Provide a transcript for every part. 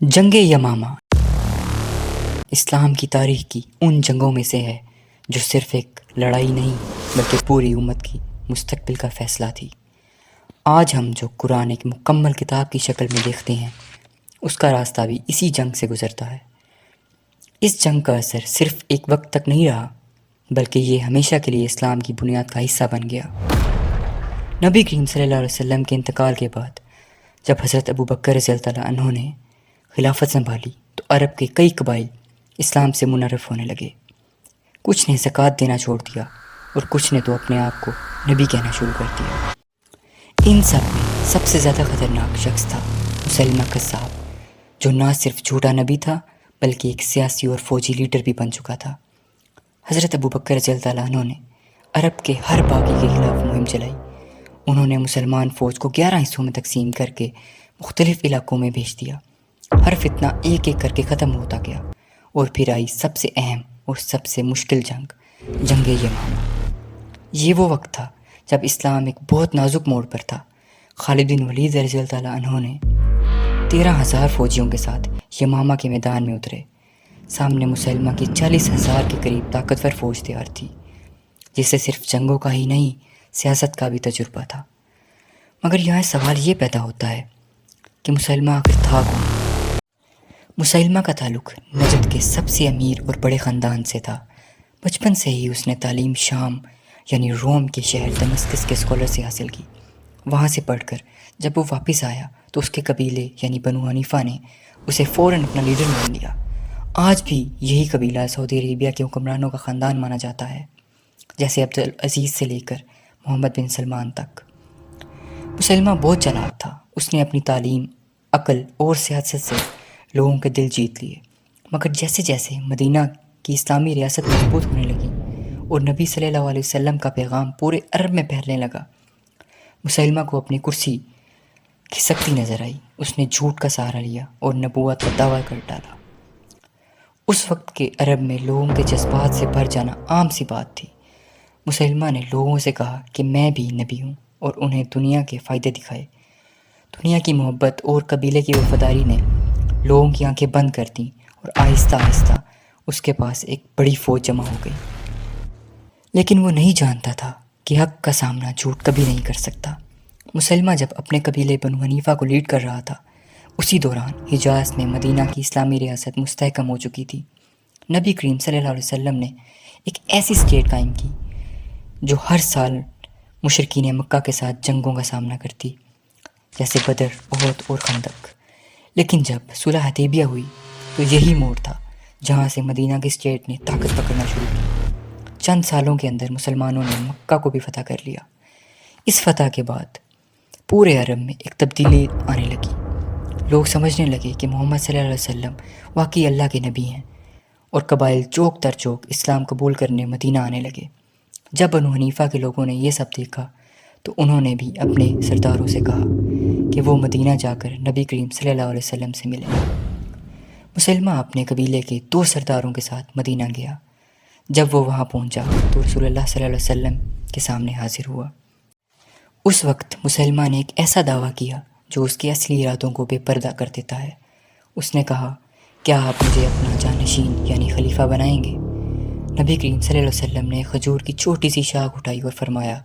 جنگ یمامہ اسلام کی تاریخ کی ان جنگوں میں سے ہے جو صرف ایک لڑائی نہیں بلکہ پوری امت کی مستقبل کا فیصلہ تھی۔ آج ہم جو قرآن ایک مکمل کتاب کی شکل میں دیکھتے ہیں اس کا راستہ بھی اسی جنگ سے گزرتا ہے۔ اس جنگ کا اثر صرف ایک وقت تک نہیں رہا بلکہ یہ ہمیشہ کے لیے اسلام کی بنیاد کا حصہ بن گیا۔ نبی کریم صلی اللہ علیہ وسلم کے انتقال کے بعد جب حضرت ابوبکر رضی اللہ عنہ نے خلافت سنبھالی تو عرب کے کئی قبائل اسلام سے منحرف ہونے لگے۔ کچھ نے زکوٰۃ دینا چھوڑ دیا اور کچھ نے تو اپنے آپ کو نبی کہنا شروع کر دیا۔ ان سب میں سب سے زیادہ خطرناک شخص تھا مسیلمہ کذاب، جو نہ صرف جھوٹا نبی تھا بلکہ ایک سیاسی اور فوجی لیڈر بھی بن چکا تھا۔ حضرت ابوبکر رضی اللہ عنہ نے عرب کے ہر باغی کے خلاف مہم چلائی۔ انہوں نے مسلمان فوج کو 11 حصوں میں تقسیم کر کے مختلف علاقوں میں بھیج دیا۔ ہر فتنہ ایک ایک کر کے ختم ہوتا گیا اور پھر آئی سب سے اہم اور سب سے مشکل جنگ یمامہ۔ یہ وہ وقت تھا جب اسلام ایک بہت نازک موڑ پر تھا۔ خالد بن ولید رضی اللہ عنہ نے 13,000 فوجیوں کے ساتھ یمامہ کے میدان میں اترے۔ سامنے مسلمہ کی 40,000 کے قریب طاقتور فوج تیار تھی، جسے صرف جنگوں کا ہی نہیں سیاست کا بھی تجربہ تھا۔ مگر یہاں سوال یہ پیدا ہوتا ہے کہ مسلمہ آخر تھا کون؟ مسیلمہ کا تعلق نجد کے سب سے امیر اور بڑے خاندان سے تھا۔ بچپن سے ہی اس نے تعلیم شام یعنی روم کے شہر دمشق کے اسکالر سے حاصل کی۔ وہاں سے پڑھ کر جب وہ واپس آیا تو اس کے قبیلے یعنی بنو حنیفہ نے اسے فوراً اپنا لیڈر مان لیا۔ آج بھی یہی قبیلہ سعودی عربیہ کے حکمرانوں کا خاندان مانا جاتا ہے، جیسے عبدالعزیز سے لے کر محمد بن سلمان تک۔ مسیلمہ بہت چالاک تھا۔ اس نے اپنی تعلیم، عقل اور سیاست سے لوگوں کے دل جیت لیے۔ مگر جیسے جیسے مدینہ کی اسلامی ریاست مضبوط ہونے لگی اور نبی صلی اللہ علیہ وسلم کا پیغام پورے عرب میں پھیلنے لگا، مسیلمہ کو اپنی کرسی کھسکتی نظر آئی۔ اس نے جھوٹ کا سہارا لیا اور نبوت کا دعویٰ کر ڈالا۔ اس وقت کے عرب میں لوگوں کے جذبات سے بھر جانا عام سی بات تھی۔ مسیلمہ نے لوگوں سے کہا کہ میں بھی نبی ہوں اور انہیں دنیا کے فائدے دکھائے۔ دنیا کی محبت اور قبیلے کی وفاداری نے لوگوں کی آنکھیں بند کر دیں اور آہستہ آہستہ اس کے پاس ایک بڑی فوج جمع ہو گئی۔ لیکن وہ نہیں جانتا تھا کہ حق کا سامنا جھوٹ کبھی نہیں کر سکتا۔ مسیلمہ جب اپنے قبیلے بنو حنیفہ کو لیڈ کر رہا تھا، اسی دوران حجاز میں مدینہ کی اسلامی ریاست مستحکم ہو چکی تھی۔ نبی کریم صلی اللہ علیہ وسلم نے ایک ایسی اسٹیٹ قائم کی جو ہر سال مشرکین مکہ کے ساتھ جنگوں کا سامنا کرتی، جیسے بدر، احد اور خندق۔ لیکن جب صلح حدیبیہ ہوئی تو یہی موڑ تھا جہاں سے مدینہ کی اسٹیٹ نے طاقت پکڑنا شروع کی۔ چند سالوں کے اندر مسلمانوں نے مکہ کو بھی فتح کر لیا۔ اس فتح کے بعد پورے عرب میں ایک تبدیلی آنے لگی۔ لوگ سمجھنے لگے کہ محمد صلی اللہ علیہ وسلم واقعی اللہ کے نبی ہیں، اور قبائل چوک در چوک اسلام قبول کرنے مدینہ آنے لگے۔ جب بنو حنیفہ کے لوگوں نے یہ سب دیکھا تو انہوں نے بھی اپنے سرداروں سے کہا کہ وہ مدینہ جا کر نبی کریم صلی اللہ علیہ وسلم سے ملیں۔ مسیلمہ اپنے قبیلے کے 2 سرداروں کے ساتھ مدینہ گیا۔ جب وہ وہاں پہنچا تو رسول اللہ صلی اللہ علیہ وسلم کے سامنے حاضر ہوا۔ اس وقت مسیلمہ نے ایک ایسا دعویٰ کیا جو اس کے اصلی ارادوں کو بے پردہ کر دیتا ہے۔ اس نے کہا، کیا آپ مجھے اپنا جانشین یعنی خلیفہ بنائیں گے؟ نبی کریم صلی اللہ علیہ وسلم نے کھجور کی چھوٹی سی شاخ اٹھائی اور فرمایا،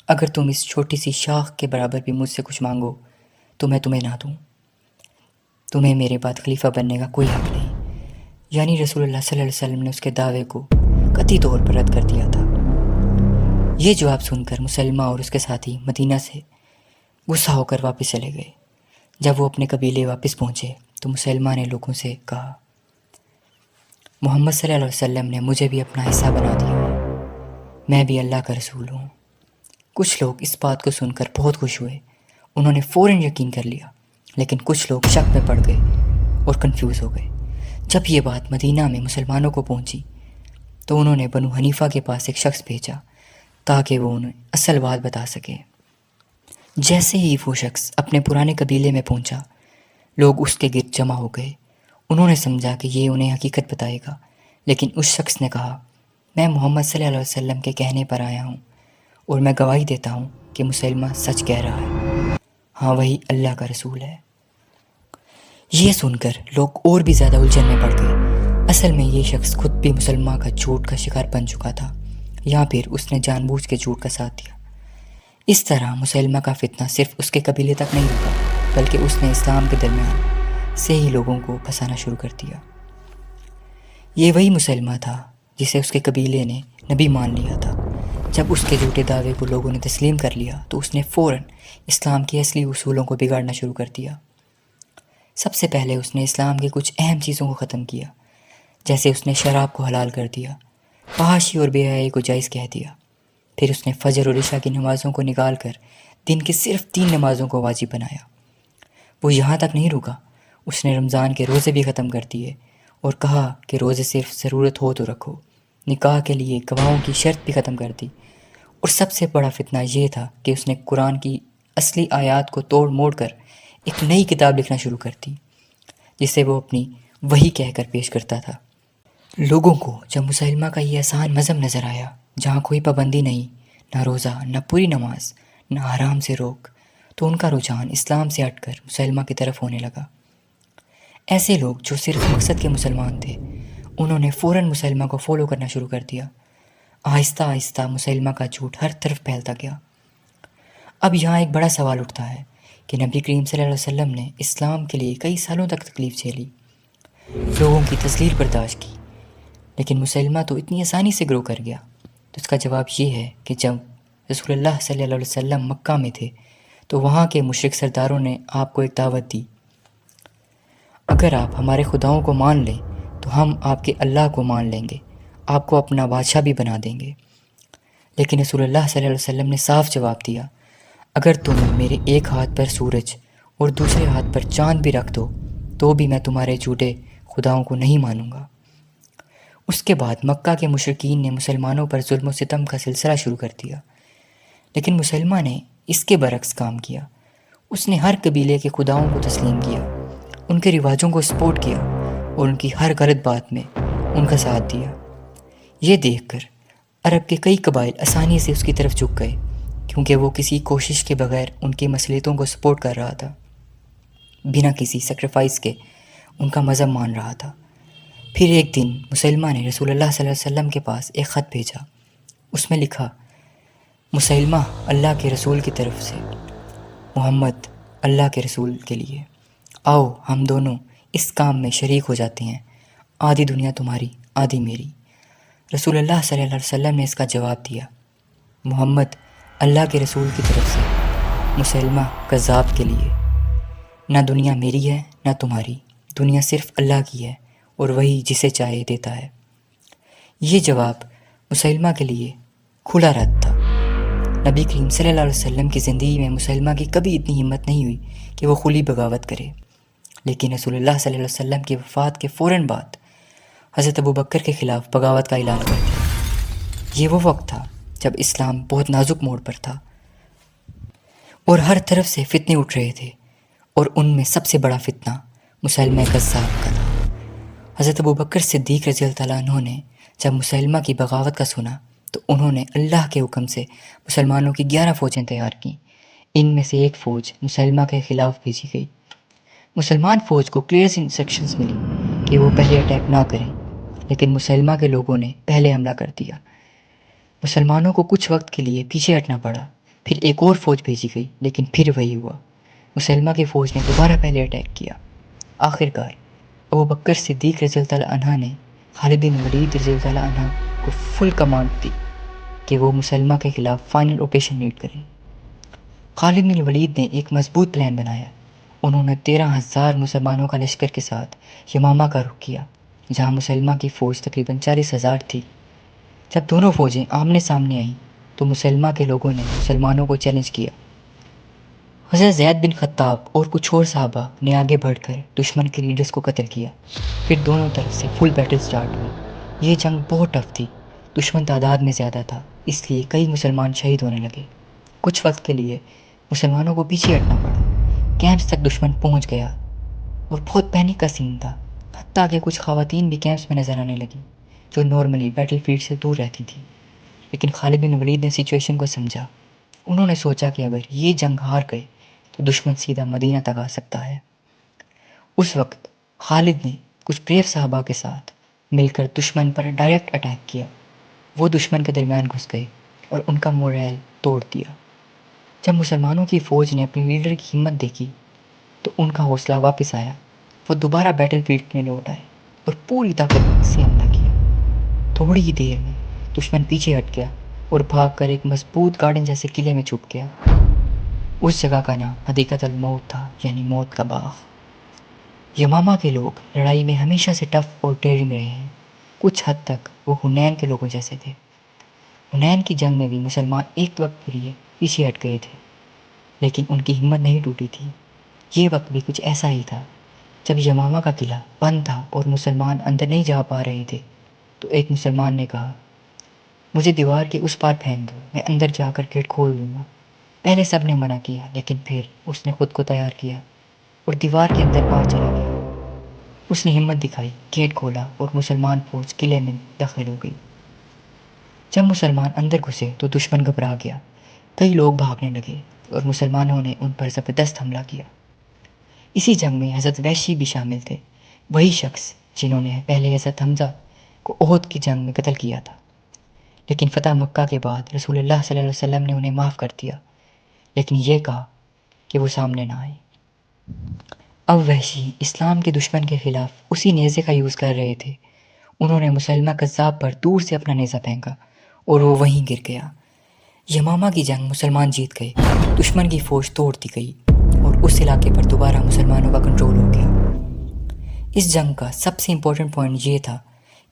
اگر تم اس چھوٹی سی شاخ کے برابر بھی مجھ سے کچھ مانگو تو میں تمہیں نہ دوں۔ تمہیں میرے بعد خلیفہ بننے کا کوئی حق نہیں۔ یعنی رسول اللہ صلی اللہ علیہ وسلم نے اس کے دعوے کو قطعی طور پر رد کر دیا تھا۔ یہ جواب سن کر مسیلمہ اور اس کے ساتھی مدینہ سے غصہ ہو کر واپس چلے گئے۔ جب وہ اپنے قبیلے واپس پہنچے تو مسیلمہ نے لوگوں سے کہا، محمد صلی اللہ علیہ وسلم نے مجھے بھی اپنا حصہ بنا دیا، میں بھی اللہ کا رسول ہوں۔ کچھ لوگ اس بات کو سن کر بہت خوش ہوئے، انہوں نے فوراً یقین کر لیا۔ لیکن کچھ لوگ شک میں پڑ گئے اور کنفیوز ہو گئے۔ جب یہ بات مدینہ میں مسلمانوں کو پہنچی تو انہوں نے بنو حنیفہ کے پاس ایک شخص بھیجا تاکہ وہ انہیں اصل بات بتا سکے۔ جیسے ہی وہ شخص اپنے پرانے قبیلے میں پہنچا، لوگ اس کے گرد جمع ہو گئے۔ انہوں نے سمجھا کہ یہ انہیں حقیقت بتائے گا، لیکن اس شخص نے کہا، میں محمد صلی اللہ علیہ وسلم کے کہنے پر آیا ہوں اور میں گواہی دیتا ہوں کہ مسیلمہ سچ کہہ رہا ہے، ہاں وہی اللہ کا رسول ہے۔ یہ سن کر لوگ اور بھی زیادہ الجھن میں پڑ گئے۔ اصل میں یہ شخص خود بھی مسلمہ کا جھوٹ کا شکار بن چکا تھا، یا پھر اس نے جان بوجھ کے جھوٹ کا ساتھ دیا۔ اس طرح مسلمہ کا فتنہ صرف اس کے قبیلے تک نہیں رکا، بلکہ اس نے اسلام کے درمیان سے ہی لوگوں کو پھنسانا شروع کر دیا۔ یہ وہی مسلمہ تھا جسے اس کے قبیلے نے نبی مان لیا تھا۔ جب اس کے جھوٹے دعوے کو لوگوں نے تسلیم کر لیا تو اس نے فوراً اسلام کے اصلی اصولوں کو بگاڑنا شروع کر دیا۔ سب سے پہلے اس نے اسلام کی کچھ اہم چیزوں کو ختم کیا، جیسے اس نے شراب کو حلال کر دیا، فحاشی اور بے حیائی کو جائز کہہ دیا۔ پھر اس نے فجر اور عشاء کی نمازوں کو نکال کر دن کی صرف 3 نمازوں کو واجب بنایا۔ وہ یہاں تک نہیں رکا، اس نے رمضان کے روزے بھی ختم کر دیے اور کہا کہ روزے صرف ضرورت ہو تو رکھو۔ نکاح کے لیے گواہوں کی شرط بھی ختم کر دی، اور سب سے بڑا فتنہ یہ تھا کہ اس نے قرآن کی اصلی آیات کو توڑ موڑ کر ایک نئی کتاب لکھنا شروع کر دی، جسے وہ اپنی وحی کہہ کر پیش کرتا تھا۔ لوگوں کو جب مسلمہ کا یہ آسان مذہب نظر آیا، جہاں کوئی پابندی نہیں، نہ روزہ، نہ پوری نماز، نہ حرام سے روک، تو ان کا رجحان اسلام سے ہٹ کر مسلمہ کی طرف ہونے لگا۔ ایسے لوگ جو صرف مقصد کے مسلمان تھے، انہوں نے فوراً مسلمہ کو فالو کرنا شروع کر دیا۔ آہستہ آہستہ مسلمہ کا جھوٹ ہر طرف پھیلتا گیا۔ اب یہاں ایک بڑا سوال اٹھتا ہے کہ نبی کریم صلی اللہ علیہ وسلم نے اسلام کے لیے کئی سالوں تک تکلیف جھیلی، لوگوں کی تذلیل برداشت کی، لیکن مسلمہ تو اتنی آسانی سے گرو کر گیا۔ تو اس کا جواب یہ ہے کہ جب رسول اللہ صلی اللہ علیہ وسلم مکہ میں تھے تو وہاں کے مشرک سرداروں نے آپ کو ایک دعوت دی، اگر آپ ہمارے خداؤں کو مان لیں تو ہم آپ کے اللہ کو مان لیں گے، آپ کو اپنا بادشاہ بھی بنا دیں گے۔ لیکن رسول اللہ صلی اللہ علیہ وسلم نے صاف جواب دیا، اگر تم میرے ایک ہاتھ پر سورج اور دوسرے ہاتھ پر چاند بھی رکھ دو تو بھی میں تمہارے جھوٹے خداؤں کو نہیں مانوں گا۔ اس کے بعد مکہ کے مشرکین نے مسلمانوں پر ظلم و ستم کا سلسلہ شروع کر دیا، لیکن مسلمہ نے اس کے برعکس کام کیا۔ اس نے ہر قبیلے کے خداؤں کو تسلیم کیا، ان کے رواجوں کو سپورٹ کیا اور ان کی ہر غلط بات میں ان کا ساتھ دیا۔ یہ دیکھ کر عرب کے کئی قبائل آسانی سے اس کی طرف جھک گئے، کیونکہ وہ کسی کوشش کے بغیر ان کی مصلحتوں کو سپورٹ کر رہا تھا، بنا کسی سیکریفائس کے ان کا مذہب مان رہا تھا۔ پھر ایک دن مسلمہ نے رسول اللہ صلی اللہ علیہ وسلم کے پاس ایک خط بھیجا۔ اس میں لکھا، مسلمہ اللہ کے رسول کی طرف سے، محمد اللہ کے رسول کے لیے، آؤ ہم دونوں اس کام میں شریک ہو جاتے ہیں، آدھی دنیا تمہاری آدھی میری۔ رسول اللہ صلی اللہ علیہ وسلم نے اس کا جواب دیا، محمد اللہ کے رسول کی طرف سے، مسلمہ کذاب کے لیے، نہ دنیا میری ہے نہ تمہاری، دنیا صرف اللہ کی ہے اور وہی جسے چاہے دیتا ہے۔ یہ جواب مسلمہ کے لیے کھلا رد تھا۔ نبی کریم صلی اللہ علیہ وسلم کی زندگی میں مسلمہ کی کبھی اتنی ہمت نہیں ہوئی کہ وہ کھلی بغاوت کرے، لیکن رسول اللہ صلی اللہ علیہ وسلم کی وفات کے فوراً بعد حضرت ابوبکر کے خلاف بغاوت کا اعلان کر دیا۔ یہ وہ وقت تھا جب اسلام بہت نازک موڑ پر تھا اور ہر طرف سے فتنے اٹھ رہے تھے، اور ان میں سب سے بڑا فتنہ مسلمہ کذاب کا تھا۔ حضرت ابوبکر صدیق رضی اللہ تعالیٰ عنہ نے جب مسلمہ کی بغاوت کا سنا تو انہوں نے اللہ کے حکم سے مسلمانوں کی 11 فوجیں تیار کیں۔ ان میں سے ایک فوج مسلمہ کے خلاف بھیجی گئی۔ مسلمان فوج کو کلیئر انسٹرکشنز ملی کہ وہ پہلے اٹیک نہ کریں، لیکن مسلمہ کے لوگوں نے پہلے حملہ کر دیا۔ مسلمانوں کو کچھ وقت کے لیے پیچھے ہٹنا پڑا، پھر ایک اور فوج بھیجی گئی، لیکن پھر وہی ہوا، مسلمہ کی فوج نے دوبارہ پہلے اٹیک کیا۔ آخرکار ابوبکر صدیق رضی اللہ تعالیٰ عنہ نے خالد بن ولید رضی اللہ تعالیٰ عنہ کو فل کمانڈ دی کہ وہ مسلمہ کے خلاف فائنل آپریشن لیڈ کریں۔ خالد بن ولید نے ایک مضبوط پلان بنایا۔ انہوں نے 13,000 مسلمانوں کا لشکر کے ساتھ یمامہ کا رخ کیا، جہاں مسلمہ کی فوج تقریباً 40,000 تھی۔ جب دونوں فوجیں آمنے سامنے آئیں تو مسلمہ کے لوگوں نے مسلمانوں کو چیلنج کیا۔ حضرت زید بن خطاب اور کچھ اور صحابہ نے آگے بڑھ کر دشمن کے لیڈرز کو قتل کیا۔ پھر دونوں طرف سے فل بیٹل سٹارٹ ہوئی۔ یہ جنگ بہت ٹف تھی، دشمن تعداد میں زیادہ تھا، اس لیے کئی مسلمان شہید ہونے لگے۔ کچھ وقت کے لیے مسلمانوں کو پیچھے ہٹنا پڑا، کیمپس تک دشمن پہنچ گیا اور بہت پینک کا سین تھا، حتیٰ کہ کچھ خواتین بھی کیمپس میں نظر آنے لگیں جو نارملی بیٹل فیلڈ سے دور رہتی تھیں۔ لیکن خالد بن ولید نے سچویشن کو سمجھا۔ انہوں نے سوچا کہ اگر یہ جنگ ہار گئے تو دشمن سیدھا مدینہ تک آ سکتا ہے۔ اس وقت خالد نے کچھ بریو صحابہ کے ساتھ مل کر دشمن پر ڈائریکٹ اٹیک کیا۔ وہ دشمن کے درمیان گھس گئے اور ان کا مورائل توڑ دیا۔ جب مسلمانوں کی فوج نے اپنے لیڈر کی ہمت دیکھی تو ان کا حوصلہ واپس آیا۔ وہ دوبارہ بیٹل فیلڈ میں لوٹ آئے اور پوری طاقت سے حملہ کیا۔ تھوڑی ہی دیر میں دشمن پیچھے ہٹ گیا اور بھاگ کر ایک مضبوط گارڈن جیسے قلعے میں چھپ گیا۔ اس جگہ کا نام حدیقۃ الموت تھا، یعنی موت کا باغ۔ یمامہ کے لوگ لڑائی میں ہمیشہ سے ٹف اور ڈیرنگ رہے ہیں۔ کچھ حد تک وہ حنین کے لوگوں جیسے تھے۔ حنین کی جنگ میں بھی مسلمان ایک وقت کے لیے پیچھے ہٹ گئے تھے، لیکن ان کی ہمت نہیں ٹوٹی تھی۔ یہ وقت بھی کچھ ایسا ہی تھا۔ جب یمامہ کا قلعہ بند تھا اور مسلمان اندر نہیں جا پا رہے تھے تو ایک مسلمان نے کہا، مجھے دیوار کے اس پار پھینک دو، میں اندر جا کر گیٹ کھول دوں گا۔ پہلے سب نے منع کیا، لیکن پھر اس نے خود کو تیار کیا اور دیوار کے اندر پار چلا گیا۔ اس نے ہمت دکھائی، گیٹ کھولا اور مسلمان فوج قلعے میں داخل ہو گئی۔ جب مسلمان اندر گھسے تو دشمن گھبرا گیا۔ کئی لوگ بھاگنے لگے اور مسلمانوں نے ان پر زبردست حملہ کیا۔ اسی جنگ میں حضرت وحشی بھی شامل تھے، وہی شخص جنہوں نے پہلے حضرت حمزہ کو احد کی جنگ میں قتل کیا تھا۔ لیکن فتح مکہ کے بعد رسول اللہ صلی اللہ علیہ وسلم نے انہیں معاف کر دیا، لیکن یہ کہا کہ وہ سامنے نہ آئے۔ اب وحشی اسلام کے دشمن کے خلاف اسی نیزے کا یوز کر رہے تھے۔ انہوں نے مسلمہ کذاب پر دور سے اپنا نیزہ پھینکا اور وہ وہیں گر گیا۔ یمامہ کی جنگ مسلمان جیت گئے، دشمن کی فوج توڑ دی گئی اور اس علاقے پر دوبارہ مسلمانوں کا کنٹرول ہو گیا۔ اس جنگ کا سب سے امپورٹنٹ پوائنٹ یہ تھا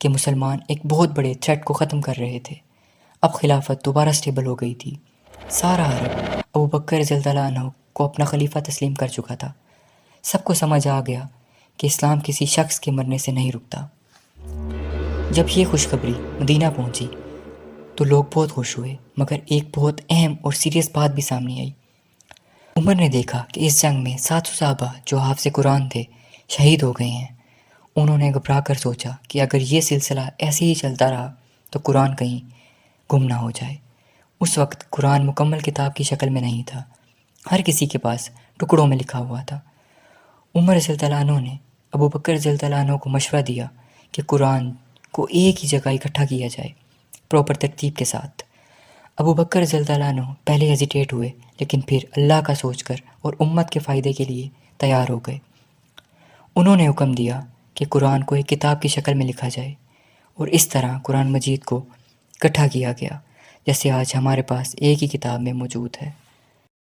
کہ مسلمان ایک بہت بڑے تھریٹ کو ختم کر رہے تھے۔ اب خلافت دوبارہ سٹیبل ہو گئی تھی۔ سارا عرب ابوبکر رضی اللہ عنہ کو اپنا خلیفہ تسلیم کر چکا تھا۔ سب کو سمجھ آ گیا کہ اسلام کسی شخص کے مرنے سے نہیں رکتا۔ جب یہ خوشخبری مدینہ پہنچی تو لوگ بہت خوش ہوئے، مگر ایک بہت اہم اور سیریس بات بھی سامنے آئی۔ عمر نے دیکھا کہ اس جنگ میں 700 صحابہ جو حافظ قرآن تھے شہید ہو گئے ہیں۔ انہوں نے گھبرا کر سوچا کہ اگر یہ سلسلہ ایسے ہی چلتا رہا تو قرآن کہیں گم نہ ہو جائے۔ اس وقت قرآن مکمل کتاب کی شکل میں نہیں تھا، ہر کسی کے پاس ٹکڑوں میں لکھا ہوا تھا۔ عمر رضی اللہ عنہ نے ابوبکر رضی اللہ عنہ کو مشورہ دیا کہ قرآن کو ایک ہی جگہ اکٹھا کیا جائے، پراپر ترتیب کے ساتھ۔ ابوبکر رضی اللہ عنہ پہلے ہیزیٹیٹ ہوئے، لیکن پھر اللہ کا سوچ کر اور امت کے فائدے کے لیے تیار ہو گئے۔ انہوں نے حکم دیا کہ قرآن کو ایک کتاب کی شکل میں لکھا جائے، اور اس طرح قرآن مجید کو اکٹھا کیا گیا، جیسے آج ہمارے پاس ایک ہی کتاب میں موجود ہے۔